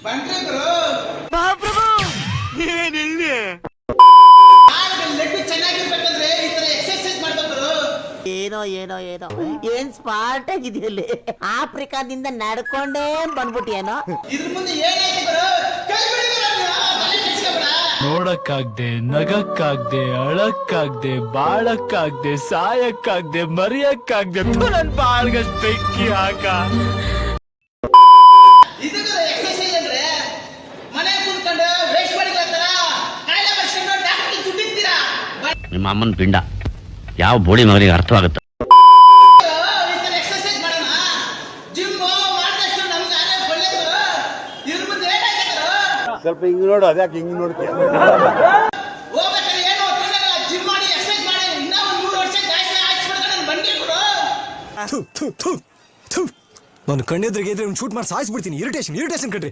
ಮಹಾಪ್ರಭು ನೀವೇನಿಲ್ಲಿ ಚೆನ್ನಾಗಿರ್ಬೇಕಂದ್ರೆ ಈ ತರ ಎಕ್ಸರ್ಸೈಸ್ ಮಾಡ್ಬೇಕು. ಏನೋ ಏನೋ ಏನೋ ಏನ್ ಸ್ಮಾರ್ಟ್ ಆಗಿದೆಯಲ್ಲಿ ಆಫ್ರಿಕಾದಿಂದ ನಡ್ಕೊಂಡೇ ಬಂದ್ಬಿಟ್ಟಿಯೇನೋ. ಇದ್ರ ಮುಂದೆ ಏನಾಯ್ತು ಗುರು? ಕೈ ಬಿಡಿ ಗುರು, ತಲೆ ಕೆಡ್ಸ್ಕೊಬೇಡ. ನೋಡಕ್ಕಾಗ್ದೆ, ನಗಕ್ಕಾಗ್ದೆ, ಅಳಕ್ಕಾಗ್ದೆ, ಬಾಳಕ್ಕಾಗ್ದೆ, ಸಾಯಕ್ಕಾಗ್ದೆ, ಮರಿಯಕ್ಕಾಗ್ದೆ, ನನ್ ಬಾಳ್ಗಷ್ಟ್ ಬೆಂಕಿ ಹಾಕ. ಇದು ಗುರು ಎಕ್ಸರ್ಸೈಸ್ ಅಂದ್ರೆ ಮನೆ ಕುಂತ್ಕೊಂಡು ವೇಸ್ಟ್ ಮಾಡಿದಾರ ಕಾಯಿಲೆ ಬರ್ಸ್ಕೊಂಡು ಡಾಕ್ಟರ್ ದುಡ್ಡಿರ್ತೀರಾ. ನಿಮ್ಮ ಅಮ್ಮನ ಪಿಂಡ ಯಾವ ಬೋಳಿ ಮಗನಿಗೆ ಅರ್ಥವಾಗುತ್ತೆ. ಈ ತರ ಎಕ್ಸರ್ಸೈಸ್ ಮಾಡೋಣ, ಜಿಮ್ ಮಾಡಿದಷ್ಟು ನಮ್ಗೆ ಆರೋಗ್ಯ ಒಳ್ಳೇದು. ಇದ್ರ ಮುಂದೆ ಏನಾಯ್ತು? ಸ್ವಲ್ಪ ಹಿಂಗ್ ನೋಡು, ಅದ್ಯಾಕೆ ಹಿಂಗ್ ನೋಡ್ತೀಯ? ಹೋಗ್ಬೇಕಾದ್ರೆ ಏನು ಜಿಮ್ ಮಾಡಿ ಎಕ್ಸರ್ಸೈಸ್ ಮಾಡಿ ಇನ್ನೂ ಒಂದು 3 ವರ್ಷ ಜಾಸ್ತಿ ಹಾಕ್ಸ್ಬಿಡ್ತಾರೆ ನನ್ನ ಬಂಡಿ ಗುರು. ನಾನು ಕಣ್ಣೆದ್ರಿಗೆ ಇದ್ರೆ ಶೂಟ್ ಮಾಡಿ ಸಾಯಿಸ್ಬಿಡ್ತೀನಿ. ಇರಿಟೇಷನ್ ಕಣ್ರಿ.